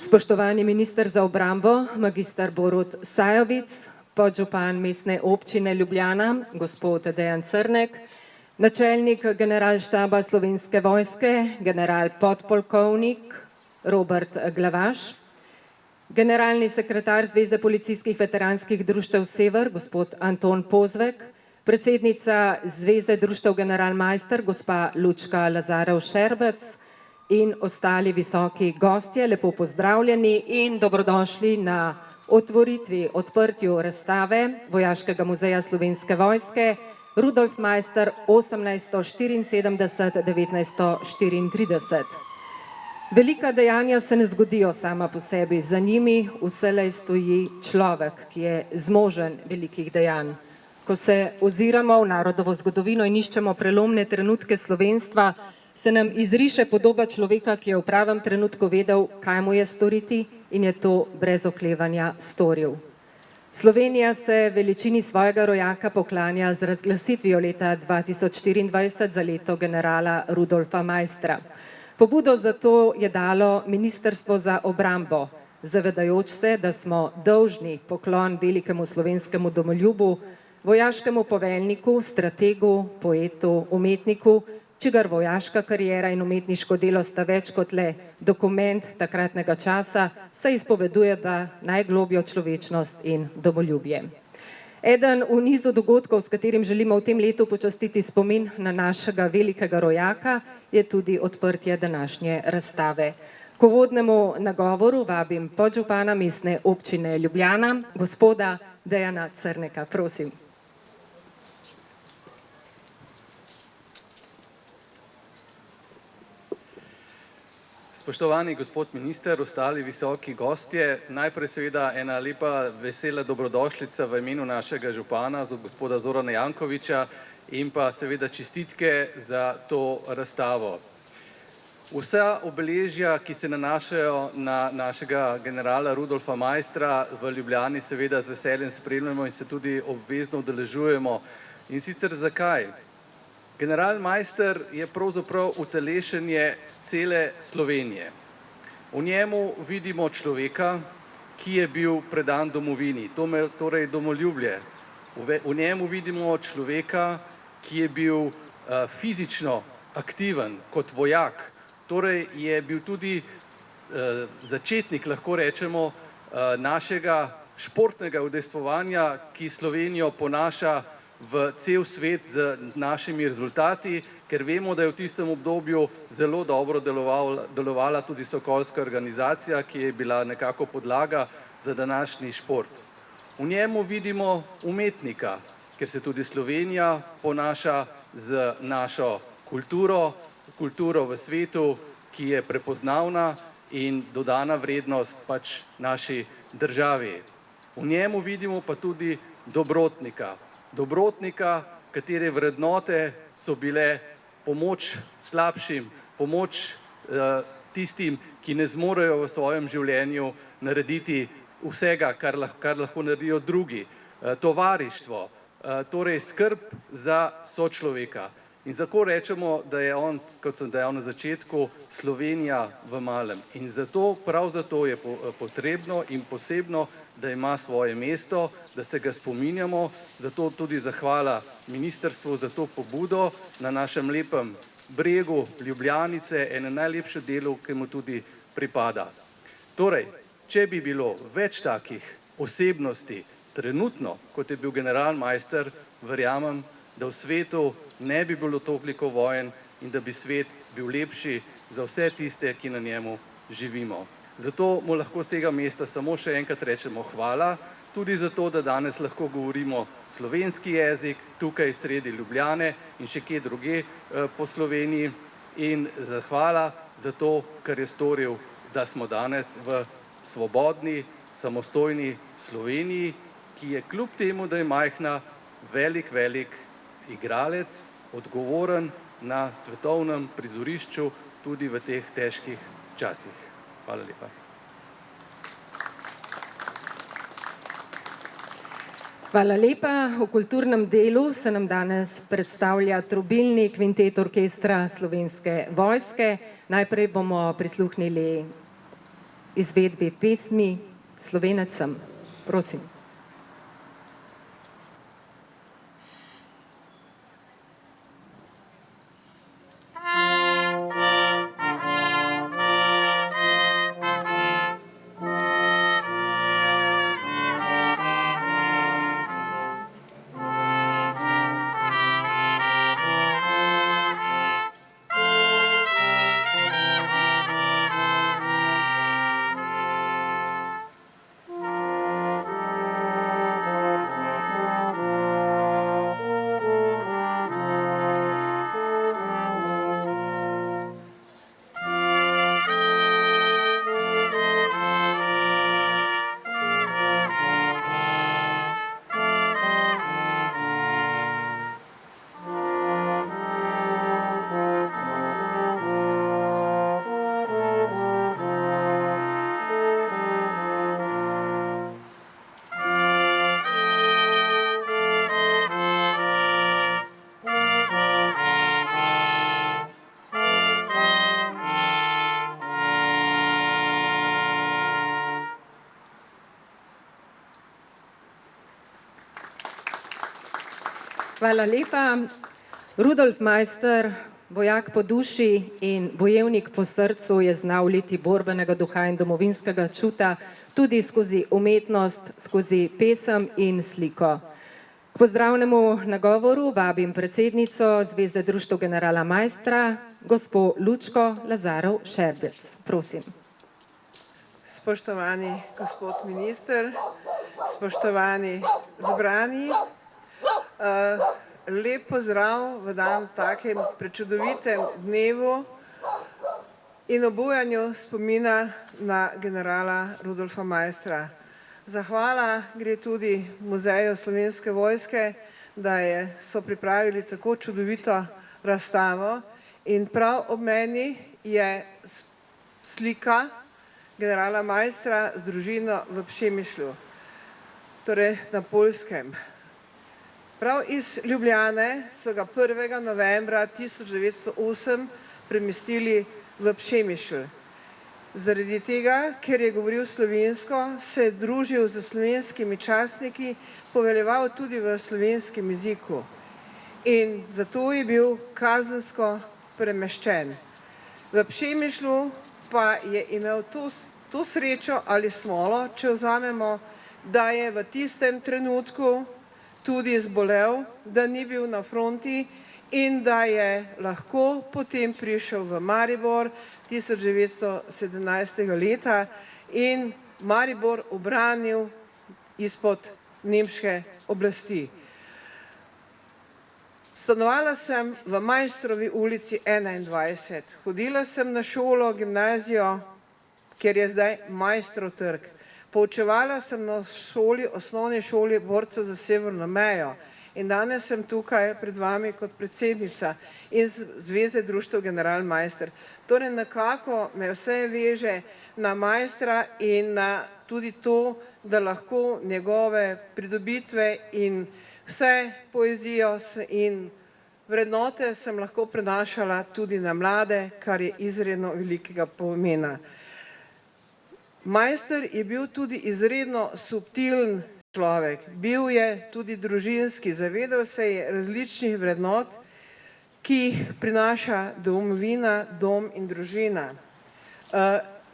Spoštovani minister za obrambo, magister Borut Sajovic, podžupan mestne občine Ljubljana, gospod Dejan Crnek, načelnik generalštaba Slovenske vojske, general podpolkovnik Robert Glavaš, generalni sekretar Zveze policijskih veteranskih društev Sever, gospod Anton Pozvek, predsednica Zveze društev Generalmajster, gospa Lučka Lazarev-Šerbec in ostali visoki gostje, lepo pozdravljeni in dobrodošli na odprtju razstave Vojaškega muzeja Slovenske vojske Rudolf Maister 1874-1934. Velika dejanja se ne zgodijo sama po sebi, za njimi vselej stoji človek, ki je zmožen velikih dejanj. Ko se oziramo v narodovo zgodovino in iščemo prelomne trenutke slovenstva, se nam izriše podoba človeka, ki je v pravem trenutku vedel, kaj mu je storiti in je to brez oklevanja storil. Slovenija se veličini svojega rojaka poklanja z razglasitvijo leta 2024 za leto generala Rudolfa Maistra. Pobudo za to je dalo Ministrstvo za obrambo, zavedajoč se, da smo dolžni poklon velikemu slovenskemu domoljubu, vojaškemu poveljniku, strategu, poetu, umetniku, čigar vojaška kariera in umetniško delo sta več kot le dokument takratnega časa, saj izpoveduje da najglobljo človečnost in domoljubje. Eden v nizu dogodkov, s katerim želimo v tem letu počastiti spomin na našega velikega rojaka, je tudi odprtje današnje razstave. K uvodnemu nagovoru vabim podžupana mestne občine Ljubljana, gospoda Dejana Crneka. Prosim. Spoštovani gospod minister, ostali visoki gostje, najprej seveda ena lepa vesela dobrodošlica v imenu našega župana, gospoda Zorana Jankovića, in pa seveda čestitke za to razstavo. Vsa obeležja, ki se nanašajo na našega generala Rudolfa Maistra, v Ljubljani seveda z veseljem spremljamo in se tudi obvezno udeležujemo. In sicer zakaj? General Maister je pravzaprav utelešenje cele Slovenije. V njemu vidimo človeka, ki je bil predan domovini, torej domoljublje. V njemu vidimo človeka, ki je bil fizično aktiven kot vojak, torej je bil tudi začetnik, lahko rečemo, našega športnega udejstvovanja, ki Slovenijo ponaša v cel svet z našimi rezultati, ker vemo, da je v tistem obdobju zelo dobro delovala tudi sokolska organizacija, ki je bila nekako podlaga za današnji šport. V njemu vidimo umetnika, ker se tudi Slovenija ponaša z našo kulturo v svetu, ki je prepoznavna in dodana vrednost pač naši državi. V njemu vidimo pa tudi dobrotnika, katere vrednote so bile pomoč slabšim, pomoč tistim, ki ne zmorejo v svojem življenju narediti vsega, kar lahko naredijo drugi. Tovarištvo, torej skrb za sočloveka. In zato rečemo, da je on, kot sem dejal na začetku, Slovenija v malem. In prav zato je potrebno in posebno, da ima svoje mesto, da se ga spominjamo, zato tudi zahvala ministrstvu za to pobudo na našem lepem bregu Ljubljanice, enem najlepšem delu, ki mu tudi pripada. Torej, če bi bilo več takih osebnosti trenutno, kot je bil general Maister, verjamem, da v svetu ne bi bilo toliko vojen in da bi svet bil lepši za vse tiste, ki na njemu živimo. Zato mu lahko z tega mesta samo še enkrat rečemo hvala, tudi zato, da danes lahko govorimo slovenski jezik tukaj sredi Ljubljane in še kje druge po Sloveniji, in zahvala za to, kar je storil, da smo danes v svobodni, samostojni Sloveniji, ki je kljub temu, da je majhna, velik igralec, odgovoren na svetovnem prizorišču tudi v teh težkih časih. Hvala lepa. Hvala lepa. V kulturnem delu se nam danes predstavlja trobilni kvintet orkestra Slovenske vojske. Najprej bomo prisluhnili izvedbi pesmi Slovenec sem. Prosim. Hvala lepa. Rudolf Maister, vojak po duši in bojevnik po srcu, je znal liti borbenega duha in domovinskega čuta tudi skozi umetnost, skozi pesem in sliko. K pozdravnemu nagovoru vabim predsednico Zveze društev generala Maistra, gospo Lučko Lazarov Šerbec. Prosim. Spoštovani gospod minister, spoštovani zbrani, lep pozdrav v dan takem prečudovitem dnevu in obujanju spomina na generala Rudolfa Maistra. Zahvala gre tudi Muzeju Slovenske vojske, da so pripravili tako čudovito razstavo in prav ob meni je slika generala Maistra z družino v Przemyślu, torej na Poljskem. Prav iz Ljubljane so ga 1. novembra 1908 premestili v Przemyśl. Zaradi tega, ker je govoril slovensko, se je družil z slovenskimi častniki, poveljeval tudi v slovenskem jeziku. In zato je bil kazensko premeščen. V Przemyślu pa je imel to srečo ali smolo, če vzamemo, da je v tistem trenutku tudi zbolel, da ni bil na fronti in da je lahko potem prišel v Maribor 1917. leta in Maribor ubranil izpod nemške oblasti. Stanovala sem v Maistrovi ulici 21. Hodila sem na šolo, gimnazijo, kjer je zdaj Maistrov trg. Poučevala sem na osnovni šoli borcev za severno mejo in danes sem tukaj pred vami kot predsednica iz Zveze društev general Maister. Torej nekako me vse veže na Maistra in na tudi to, da lahko njegove pridobitve in vse poezijo in vrednote sem lahko prenašala tudi na mlade, kar je izredno velikega pomena. Maister je bil tudi izredno subtilen človek, bil je tudi družinski, zavedal se je različnih vrednot, ki jih prinaša domovina, dom in družina.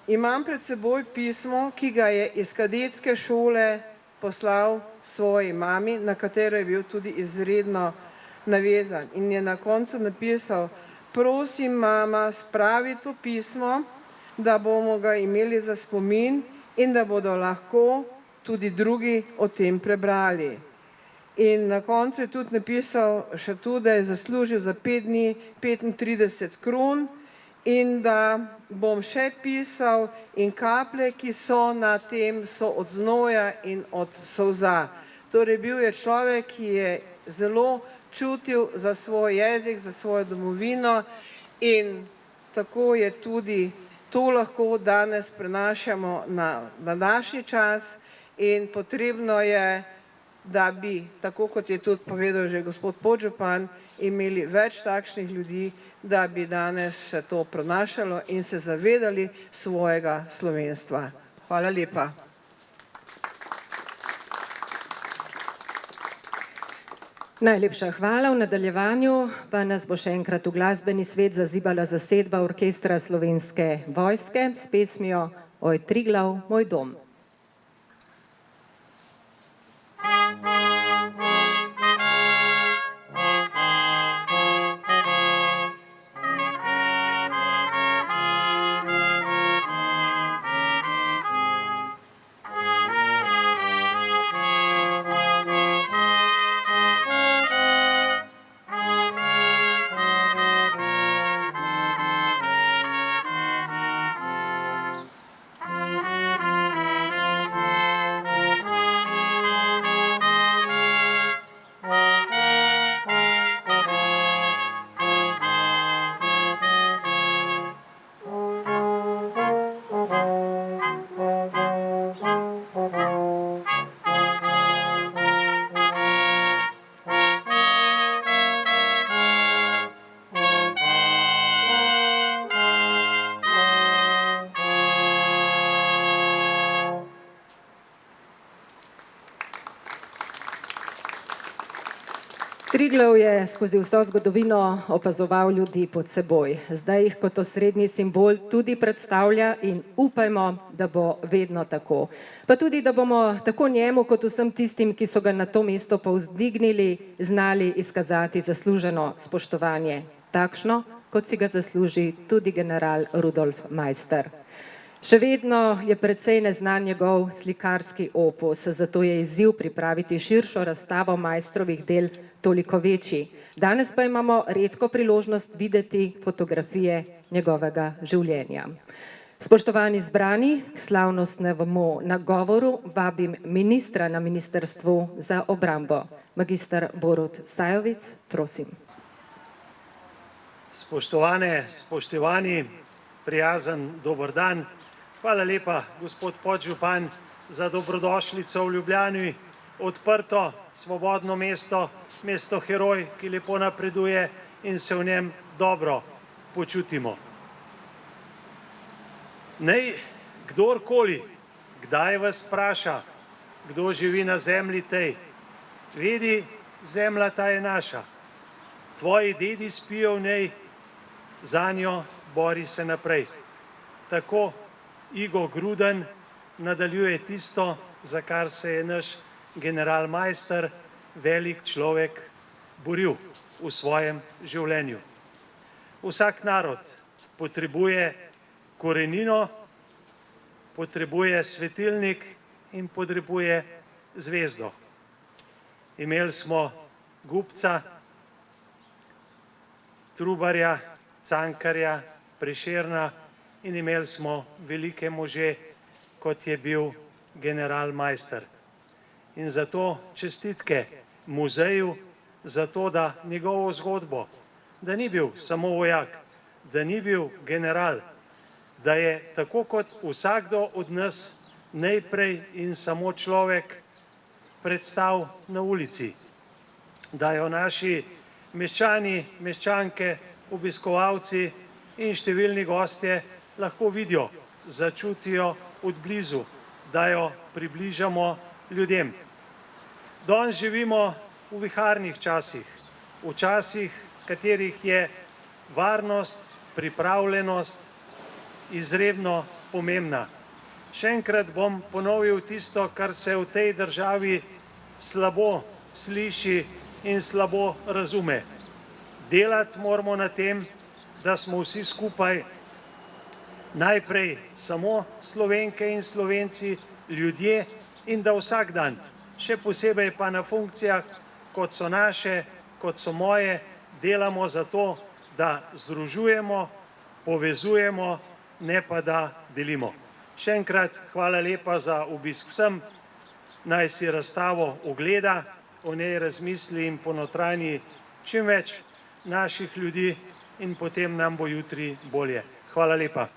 Imam pred seboj pismo, ki ga je iz kadetske šole poslal svoji mami, na katero je bil tudi izredno navezan. In je na koncu napisal: prosim, mama, spravi to pismo, da bomo ga imeli za spomin in da bodo lahko tudi drugi o tem prebrali. In na koncu je tudi napisal še tu, da je zaslužil za 5 dni 35 kron in da bom še pisal in kaplje, ki so na tem, so od znoja in od solza. Torej bil je človek, ki je zelo čutil za svoj jezik, za svojo domovino in tako je tudi to lahko danes prenašamo na današnji čas in potrebno je da bi, tako kot je tudi povedal že gospod podžupan, imeli več takšnih ljudi, da bi danes se to prenašalo in se zavedali svojega slovenstva. Hvala lepa. Najlepša hvala. V nadaljevanju pa nas bo še enkrat v glasbeni svet zazibala zasedba Orkestra Slovenske vojske s pesmijo Oj, Triglav, moj dom. Triglav je skozi vso zgodovino opazoval ljudi pod seboj. Zdaj jih kot osrednji simbol tudi predstavlja in upajmo, da bo vedno tako. Pa tudi, da bomo tako njemu kot vsem tistim, ki so ga na to mesto povzdignili, znali izkazati zasluženo spoštovanje. Takšno, kot si ga zasluži tudi general Rudolf Maister. Še vedno je precej neznan njegov slikarski opus, zato je izziv pripraviti širšo razstavo Maistrovih del toliko večji. Danes pa imamo redko priložnost videti fotografije njegovega življenja. Spoštovani zbrani, k slavnostnemu nagovoru vabim ministra na Ministrstvu za obrambo, magister Borut Sajovic, prosim. Spoštovane, spoštovani, prijazen dober dan. Hvala lepa, gospod podžupan, za dobrodošlico v Ljubljani, odprto, svobodno mesto, mesto heroj, ki lepo napreduje in se v njem dobro počutimo. Naj kdorkoli, kdaj vas vpraša, kdo živi na zemlji tej, vedi, zemlja ta je naša. Tvoji dedi spijo v njej, zanjo bori se naprej. Tako Igo Gruden nadaljuje tisto, za kar se je naš general Maister, velik človek, boril v svojem življenju. Vsak narod potrebuje korenino, potrebuje svetilnik in potrebuje zvezdo. Imeli smo Gubca, Trubarja, Cankarja, Prešerna in imeli smo velike može, kot je bil general Maister. In zato čestitke muzeju, za to, da njegovo zgodbo, da ni bil samo vojak, da ni bil general, da je tako kot vsakdo od nas najprej in samo človek predstav na ulici, da jo naši meščani, meščanke, obiskovalci in številni gostje lahko vidijo, začutijo od blizu, da jo približamo ljudem. Danes živimo v viharnih časih, v časih, katerih je varnost, pripravljenost izredno pomembna. Še enkrat bom ponovil tisto, kar se v tej državi slabo sliši in slabo razume. Delati moramo na tem, da smo vsi skupaj najprej samo Slovenke in Slovenci, ljudje, in da vsak dan, še posebej pa na funkcijah, kot so naše, kot so moje, delamo za to, da združujemo, povezujemo, ne pa da delimo. Še enkrat hvala lepa za obisk vsem, naj si razstavo ogleda, o njej razmisli in ponotranji čim več naših ljudi in potem nam bo jutri bolje. Hvala lepa.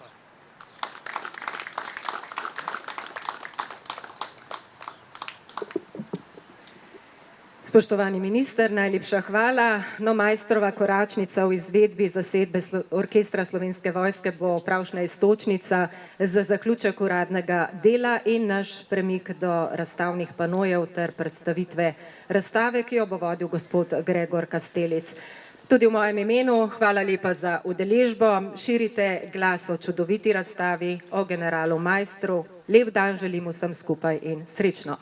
Spoštovani minister, najlepša hvala. No, Maistrova koračnica v izvedbi zasedbe Orkestra Slovenske vojske bo pravšnja iztočnica za zaključek uradnega dela in naš premik do razstavnih panojev ter predstavitve razstave, ki jo bo vodil gospod Gregor Kastelic. Tudi v mojem imenu hvala lepa za udeležbo. Širite glas o čudoviti razstavi, o generalu Maistru. Lep dan želim vsem skupaj in srečno.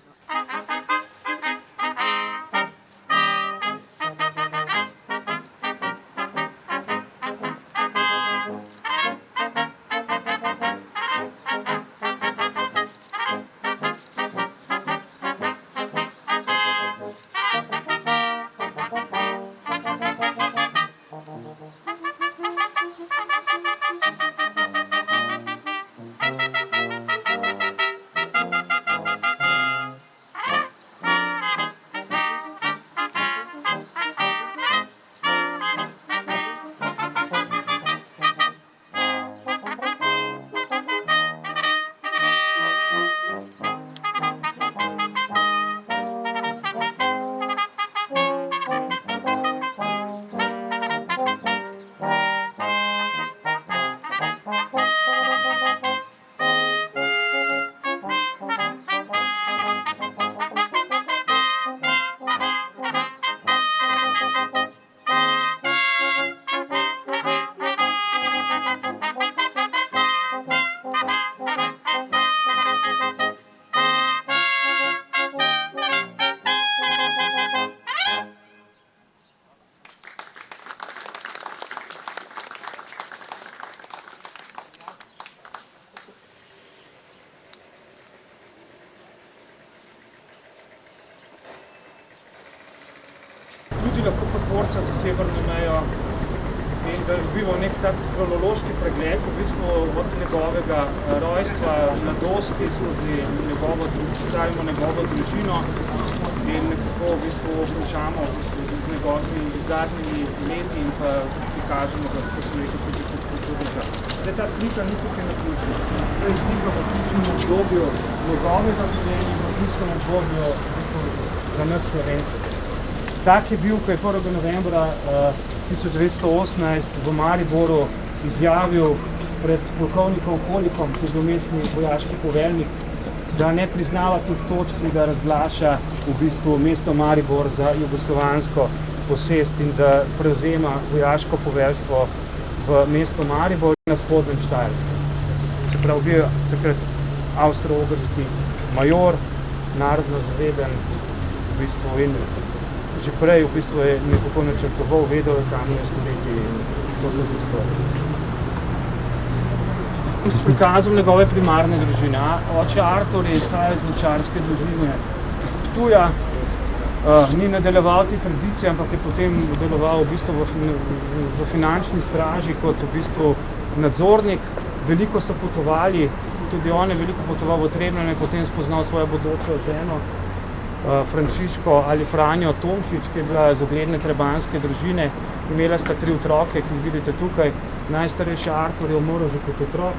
Tudi lahko podporca za severno mejo in da dobimo nek tak kronološki pregled v bistvu od njegovega rojstva, mladosti skozi njegovo družino in nekako v bistvu končamo z njegovimi zadnjimi leti in pa prikažemo ga, kot sem rekel, tudi kulturnika. Zdaj, ta slika ni tukaj na ključu. To je slika v ključnem obdobju njegovega življenja in v ključnem obdobju za nas Slovence. Tak je bil, ko je 1. novembra 1918 v Mariboru izjavil pred polkovnikom Holikom, ki je bil mestni vojaški poveljnik, da ne priznava teh točk, ki ga razglaša v bistvu mesto Maribor za jugoslovansko posest in da prevzema vojaško poveljstvo v mesto Maribor na spodnjem Štajerskem. Se pravi, bil takrat avstro-ogrski major, narodno zaveden v bistvu in že prej v bistvu je nekako načrtoval, vedel, kam je storiti in to bistvo. S prikazom njegove primarne družine. Oče Artur je izhajal iz mlečarske družine iz Ptuja, ni nadaljeval te tradicije, ampak je potem deloval v bistvu v finančni straži kot v bistvu nadzornik. Veliko so potovali, tudi on je veliko potoval v Trebnjem in potem spoznal svojo bodočo ženo, Frančiško ali Franjo Tomšič, ki je bila iz ugledne trebanjske družine. Imela sta 3 otroke, ki jih vidite tukaj. Najstarejši Artur je umrl že kot otrok.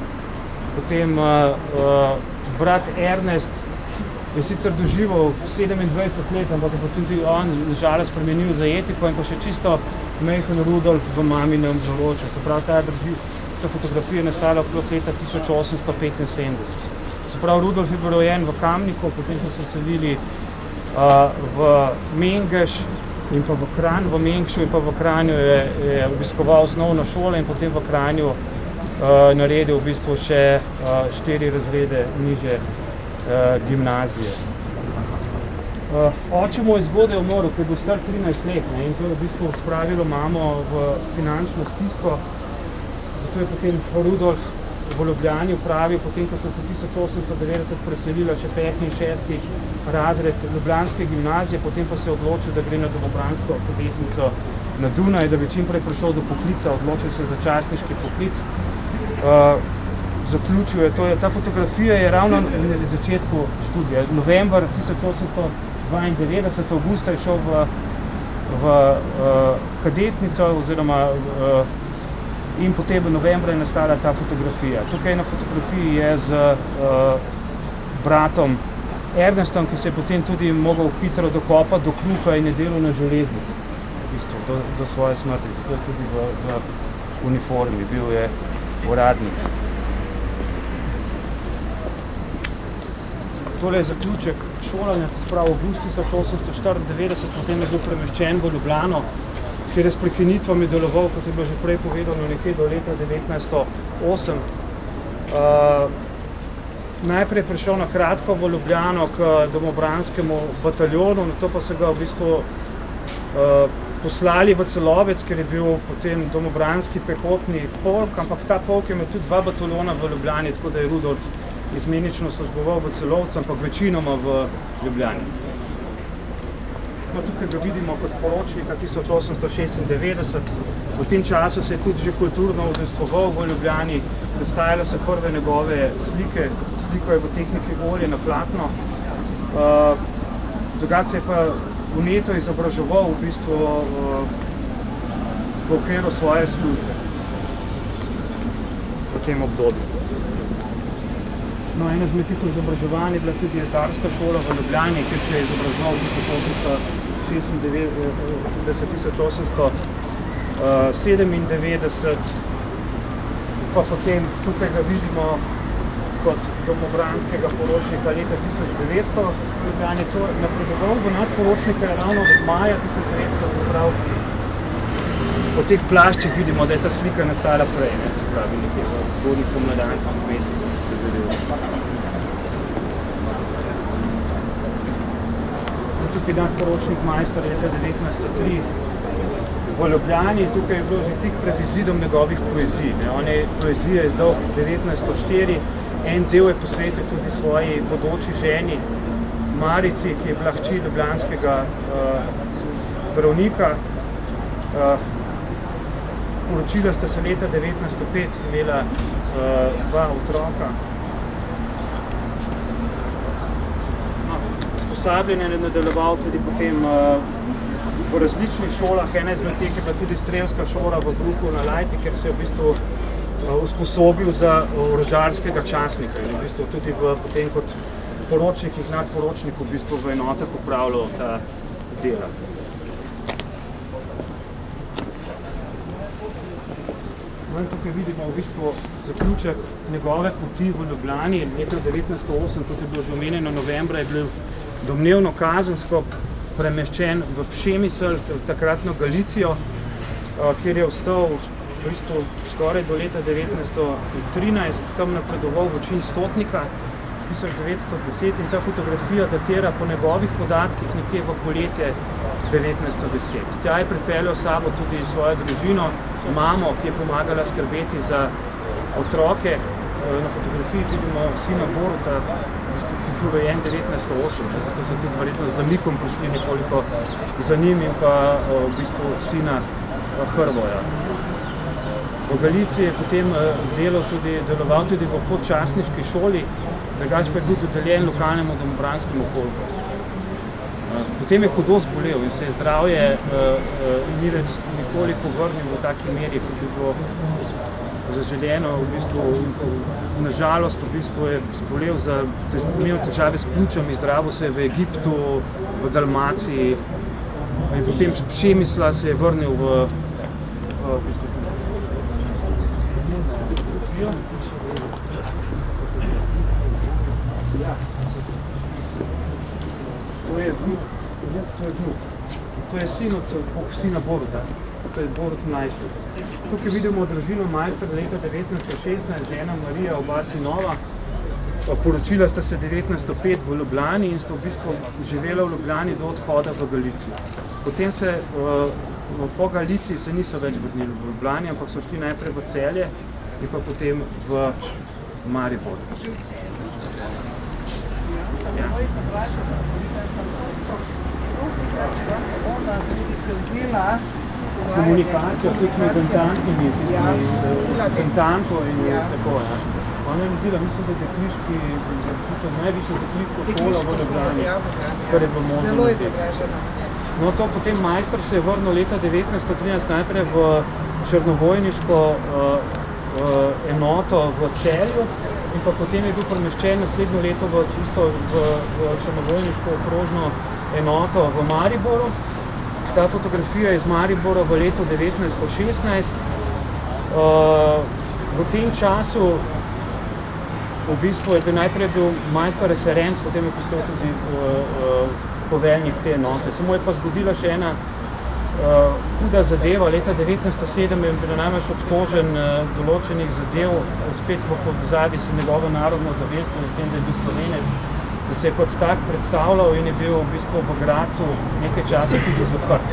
Potem brat Ernest je sicer doživel 27 let, ampak je potem tudi on žalost spremenil za etiko in pa še čisto majhen Rudolf v maminem naročju. Se pravi, ta fotografija je nastala okrog leta 1875. Se pravi, Rudolf je bil rojen v Kamniku, potem so se selili v Mengeš in pa v Kranj. V Mengšu in pa v Kranju je obiskoval osnovno šolo in potem v Kranju naredil v bistvu še 4 razrede nižje gimnazije. Oče mu je zgodaj umrl, ko je bil star 13 let in to je v bistvu spravilo mamo v finančno stisko. Zato je potem Rudolf v Ljubljani upravil, potem ko so se 1890 preselila še 5. in 6. razred ljubljanske gimnazije, potem pa se je odločil, da gre na domobransko kadetnico na Dunaj, da bi čim prej prišel do poklica, odločil se za častniški poklic. Zaključil je, ta fotografija je ravno na začetku študija. November 1892, avgusta je šel v kadetnico oziroma in potem v novembra je nastala ta fotografija. Tukaj na fotografiji je z bratom Ernestom, ki se je potem tudi mogel hitro dokopati do kruha in je delal na železnici, v bistvu, do svoje smrti, zato je tudi v uniformi, bil je uradnik. Tole je zaključek šolanja, to se pravi avgust 1894, potem je bil premeščen v Ljubljano, kjer je s prekinitvami deloval, kot je bilo že prej povedano, nekje do leta 1908. Najprej je prišel na kratko v Ljubljano k domobranskemu bataljonu, nato pa so ga v bistvu poslali v Celovec, ker je bil potem domobranski pehotni polk, ampak ta polk je imel tudi 2 bataljona v Ljubljani, tako da je Rudolf izmenično služboval v Celovcu, ampak večinoma v Ljubljani. No, tukaj ga vidimo kot poročnika 1896. V tem času se je tudi že kulturno udejstvoval v Ljubljani, nastajale so prve njegove slike, sliko je v tehniki olje na platno. Drugače se je pa vneto izobraževal v bistvu v okviru svoje službe v tem obdobju. No, ena izmed teh izobraževanj je bila tudi jezdarska šola v Ljubljani, kjer se je izobraževal 1897, pa potem tukaj ga vidimo kot domobranskega poročnika leta 1900 v Ljubljani. To napredoval v nadporočnika ravno od maja 1900, se pravi, po teh plaščih vidimo, da je ta slika nastala prej, ne, se pravi, nekje v zgodnjih pomladanskih mesecih. Tukaj nadporočnik majster leta 1903 v Ljubljani, tukaj je bilo že tik pred izidom njegovih poezij. On je poezije izdal 1904, en del je posvetil tudi svoji bodoči ženi Marici, ki je bila hči ljubljanskega zdravnika. Poročila sta se leta 1905, imela 2 otroka. Usposabljanje je nadaljeval tudi potem v različnih šolah. Ena izmed teh je bila tudi strelska šola v Bruku na Lajti, kjer se je v bistvu usposobil za orožarskega častnika in v bistvu tudi potem kot poročnik in nadporočnik v bistvu v enotah upravljal ta dela. Tukaj vidimo v bistvu zaključek njegove poti v Ljubljani. Leta 1908, kot je bilo že omenjeno, novembra je bil domnevno kazensko premeščen v Pšemisl, takratno Galicijo, kjer je ostal v bistvu skoraj do leta 1913, tam napredoval v čin stotnika 1910 in ta fotografija datira po njegovih podatkih nekje v poletje 1910. Tja je pripeljal s sabo tudi svojo družino, mamo, ki je pomagala skrbeti za otroke. Na fotografiji vidimo sina Boruta, ki je bil rojen 1908, zato so tudi verjetno z zamikom prišli nekoliko za njim in pa v bistvu sina Hrvoja. V Galiciji je potem deloval tudi v podčastniški šoli, drugače pa je bil dodeljen lokalnemu domobranskemu polku. Potem je hudo zbolel in se je zdravje ni več nikoli povrnil v taki meri, kot bi bilo zaželjeno. V bistvu, nažalost, v bistvu je zbolel, imel težave s pljučami, zdravil se je v Egiptu, v Dalmaciji in potem s Pšemisla se je vrnil v bistvu To je vnuk. To je sin od sina Boruta. To je Borut mlajši. Tukaj vidimo družino majster leta 1916, žena Marija, oba sinova. Poročila sta se 1905 v Ljubljani in sta v bistvu živela v Ljubljani do odhoda v Galicijo. Potem se po Galiciji se niso več vrnili v Ljubljani, ampak so šli najprej v Celje in pa potem v Maribor. Ja. Ona tudi prevzela komunikacijo tudi med Bentantnimi, Bentanto in tako. Ona je naredila, mislim, da dekliški, najvišjo dekliško šolo v Ljubljani, kar je bilo možno. Zelo izobražena. No, to potem majster se je vrnil leta 1913 najprej v črnovojniško enoto v Celju in pa potem je bil premeščen naslednje leto v črnovojniško okrožno enoto v Mariboru. Ta fotografija je iz Maribora v letu 1916. V tem času v bistvu je bil najprej majster referent, potem je postal tudi poveljnik te enote. Samo je pa zgodila še ena huda zadeva. Leta 1907 je bil največ obtožen določenih zadev, spet v povezavi s njegovo narodno zavestjo, s tem, da je bil Slovenec, da se je kot tak predstavljal in je bil v bistvu v Gracu nekaj časa tudi zaprt.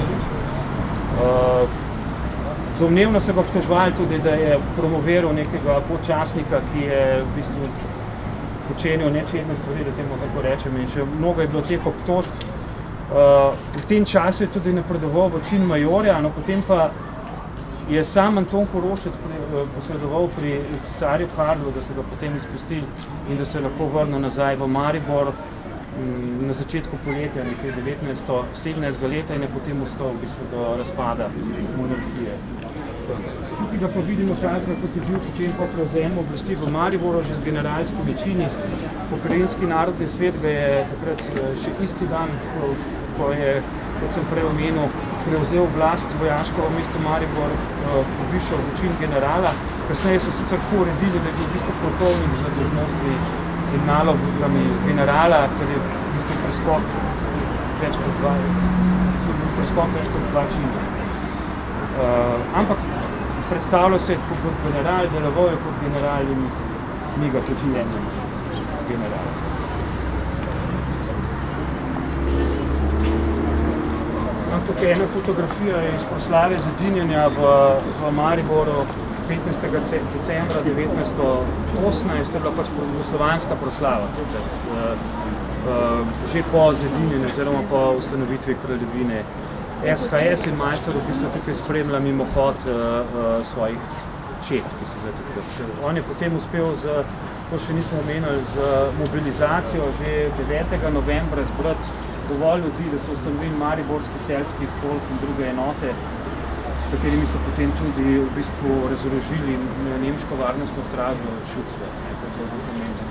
Domnevno se ga obtožvali tudi, da je promoviral nekega podčastnika, ki je v bistvu počenil nečedne stvari, da temu tako rečem, in še mnogo je bilo teh obtožb. V tem času je tudi napredoval v čin majorja, no potem pa je sam Anton Korošec posredoval pri cesarju Karlu, da se ga potem izpustili in da se lahko vrnil nazaj v Maribor na začetku poletja, nekaj 1917 leta in je potem ostal v bistvu do razpada monarhije. Tukaj ga pa vidimo takega, kot je bil potem po prevzemu oblasti v Mariboru, že z generalskimi čini. Pokrajinski narodni svet ga je takrat še isti dan, ko je, kot sem prej omenil, prevzel oblast vojaško v mestu Maribor, povišal v čin generala. Kasneje so sicer tako uredili, da je bil v bistvu polkovnik z dolžnostmi in nalogami generala, ker je v bistvu preskok več kot dva čina. Ampak predstavljal se je kot general, deloval je kot general in mi ga tudi jemljamo general. Tukaj je ena fotografija iz proslave zedinjenja v Mariboru 15. decembra 1918, to je bila pač jugoslovanska proslava, že po zedinjenju oziroma po ustanovitvi kraljevine. SHS in majster v bistvu tukaj spremlja mimohod svojih čet, ki so zdaj takrat. On je potem uspel, to še nismo omenili, z mobilizacijo že 9. novembra zbrati dovolj ljudi, da so ustanovili Mariborski, Celjski polk in druge enote, s katerimi so potem tudi v bistvu razorožili nemško varnostno stražo Schutzwehr. To je bilo zelo pomembno.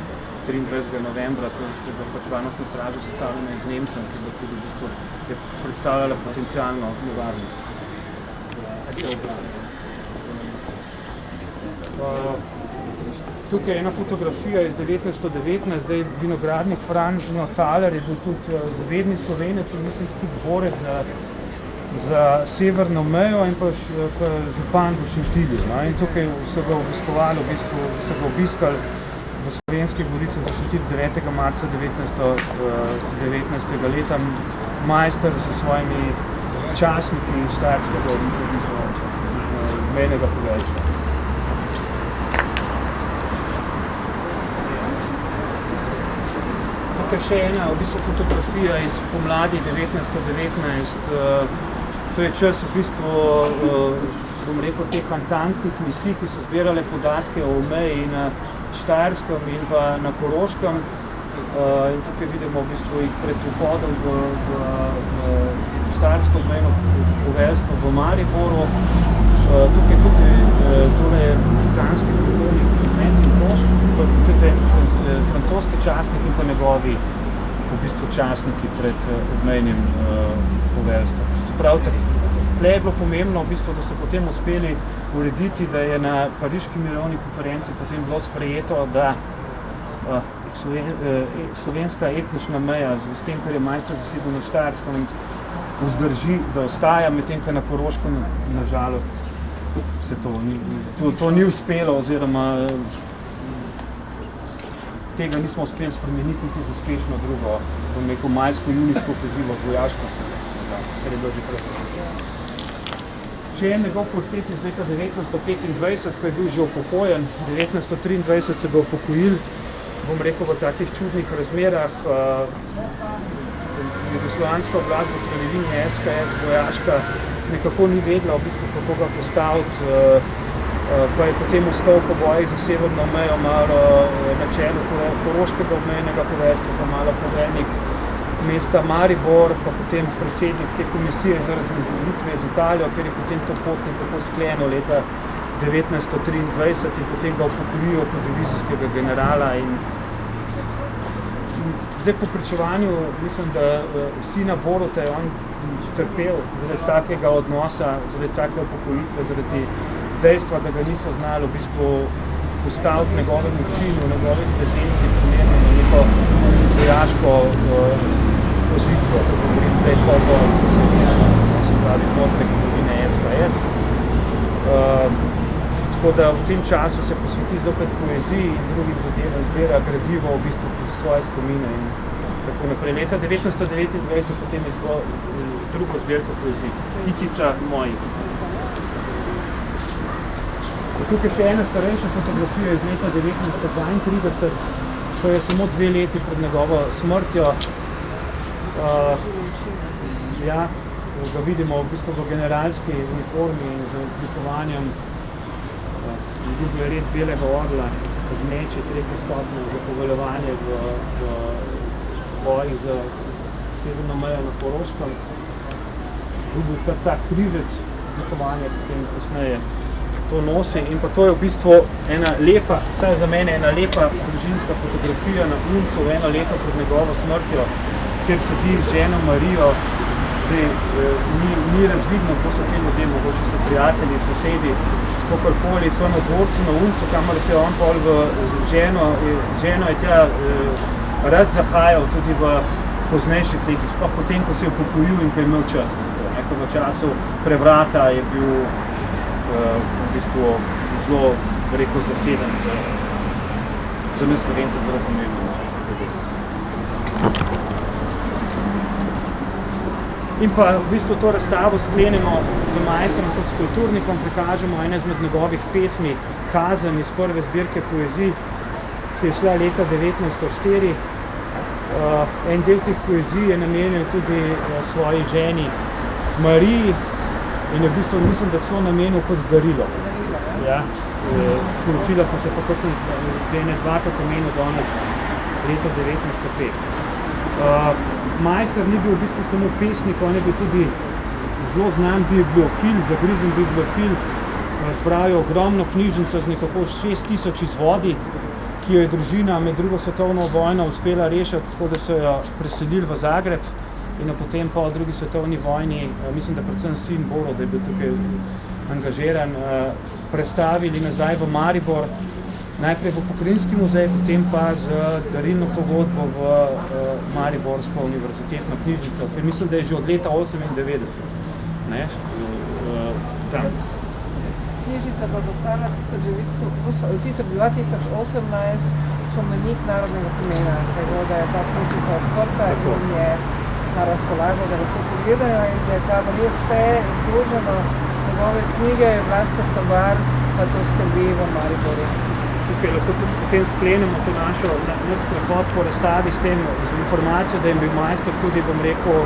23. novembra, to je bila pač varnostna straža sestavljena iz Nemcem, ki bo tudi v bistvu predstavljala potencialno nevarnost. Tukaj je ena fotografija iz 1919, zdaj vinogradnik Franjo Thaler je bil tudi zavedni Slovenec in mislim tudi borec za severno mejo in pa župan v Šentilju. In tukaj so ga obiskovali, v bistvu so ga obiskali v Slovenskih goricah v Šentilju 9. marca 1919. leta majster s svojimi častniki štajerskega mejnega poveljstva. Tukaj še ena v bistvu fotografija iz pomladi 1919. To je čas v bistvu, bom rekel, teh antantnih misij, ki so zbirale podatke o meji na Štajerskem in pa na Koroškem. In tukaj vidimo v bistvu jih pred vhodom v štajersko mejno poveljstvo v Mariboru. Tukaj tudi tole je britanski polkovnik Mackintosh, tudi francoski častnik in pa njegovi v bistvu častniki pred obmejnim poveljstvom. Se pravi, tle je bilo pomembno v bistvu, da so potem uspeli urediti, da je na pariški mirovni konferenci potem bilo sprejeto, da slovenska etnična meja s tem, kar je majster zasedel na Štajerskem, vzdrži, da ostaja, medtem ko na Koroškem nažalost se to ni uspelo oziroma tega nismo uspeli spremeniti niti za uspešno drugo, bom rekel, majsko-junijsko ofenzivo z vojaško silo, kar je bilo že prej. Še en njegov portret iz leta 1925, ko je bil že upokojen, 1923 se ga upokojil, bom rekel, v takih čudnih razmerah. Jugoslovanska oblast v kraljevini SKS vojaška nekako ni vedela v bistvu, kako ga postaviti, pa je potem ostal po bojih za severno mejo malo na čelu Koroškega obmejnega poveljstva, pa malo poveljnik mesta Maribor, pa potem predsednik te komisije za razmezitve z Italijo, ker je potem to pot nekako sklenil leta 1923 in potem ga upokojijo kot divizijskega generala. In zdaj po pričevanju, mislim, da sina Boruta je on trpel zaradi takega odnosa, zaradi take upokojitve, zaradi dejstva, da ga niso znali v bistvu postaviti njegovemu činu, njegovih prezenci primerno na neko vojaško pozicijo, to govorim zdaj po zasednjeno, se pravi znotraj skupine SKS. Tako da v tem času se posveti zopet poeziji in drugim zadevam, zbira gradivo v bistvu za svoje spomine in tako naprej. Leta 1929 potem je drugo zbirko poezij, Kitica mojih. Tukaj še ena starejša fotografija iz leta 1932, to je samo 2 leti pred njegovo smrtjo. Ja, ga vidimo v bistvu v generalski uniformi in z odlikovanjem. Dobil je red belega orla z meči 3. stopnje za poveljevanje v bojih za severno mejo na Koroškem. Dobil je tak križec odlikovanja, potem kasneje to nosi in pa to je v bistvu ena lepa, vsaj za mene ena lepa družinska fotografija na Uncu 1 leto pred njegovo smrtjo, kjer sedi z ženo Marijo. Ni razvidno, ko so ti ljudje, mogoče so prijatelji, sosedi, kakorkoli, so na dvorcu na Uncu, kamor se je on pol ženo je tja rad zahajal tudi v poznejših letih, sploh potem, ko se je upokojil in ko je imel čas za to. V času prevrata je bil v bistvu zelo, rekel, zaseden za nas Slovence zelo pomembno zadevo. In pa v bistvu to razstavo sklenemo z majstrom kot s kulturnikom, prikažemo ene izmed njegovih pesmi Kazen iz prve zbirke poezij, ki je šla leta 1904. En del teh poezij je namenjen tudi svoji ženi Mariji in v bistvu mislim, da celo namenil kot darilo. Ja, poročila so se pa kot sem ene dvakrat omenil danes leta 1905. Majster ni bil v bistvu samo pesnik, on je bil tudi zelo znan bibliofil, zagrizen bibliofil, zbral je ogromno knjižnico z nekako 6000 izvodi, ki jo je družina med drugo svetovno vojno uspela rešiti, tako da so jo preselili v Zagreb in potem po drugi svetovni vojni, mislim, da predvsem sin Borut, da je bil tukaj angažiran, prestavili nazaj v Maribor, najprej v Pokrajinski muzej, potem pa z darilno pogodbo v Mariborsko univerzitetno knjižnico, ker mislim, da je že od leta 98. Ne? Tam. Knjižnica pa postala 2018 spomenik narodnega pomena, tako da je ta knjižnica odprta in je na razpolago, da lahko pogledajo in da je tam res vse izloženo, njegove knjige, vlastna stvar, pa to skrbi v Mariboru. Tukaj lahko potem sklenemo to naš prehod po razstavi s tem z informacijo, da je bil majster tudi, bom rekel,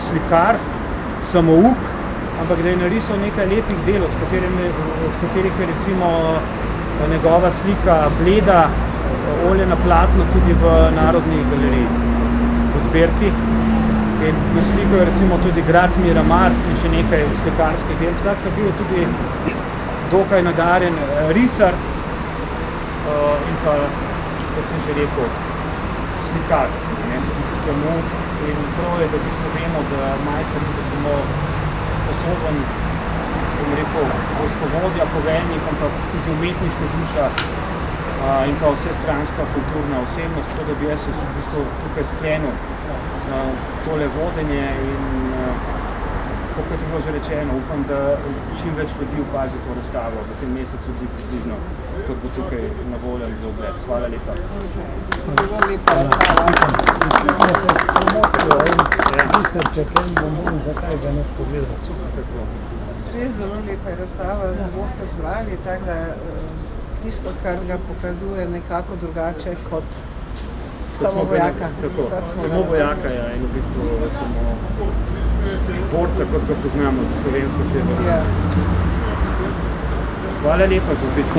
slikar, samouk, ampak da je narisal nekaj lepih del, od katerih je recimo njegova slika Bleda, olje na platno tudi v Narodni galeriji v zbirki. In na sliko je recimo tudi grad Miramar in še nekaj slikarskih del. Skratka, bil je tudi dokaj nadarjen risar in pa, kot sem že rekel, slikar. Samouk. In prav je, da v bistvu vemo, da majster ni bil samo sposoben, bom rekel, vojskovodja, poveljnik, ampak tudi umetniška duša in pa vsestranska kulturna osebnost, tako da bi jaz v bistvu tukaj sklenil tole vodenje in kot je bilo že rečeno, upam, da čim več ljudi opazi to razstavo v tem mesecu zdi približno, kot bo tukaj na voljo za ogled. Hvala lepa. Zelo lepa razstava. Res zelo lepa je razstava, boste zbrali, tako da tisto, kar ga pokazuje nekako drugače kot samo vojaka. Samo vojaka, ja, in v bistvu samo borca, kot ga poznamo za slovensko sever. Ja. Hvala lepa za obisk.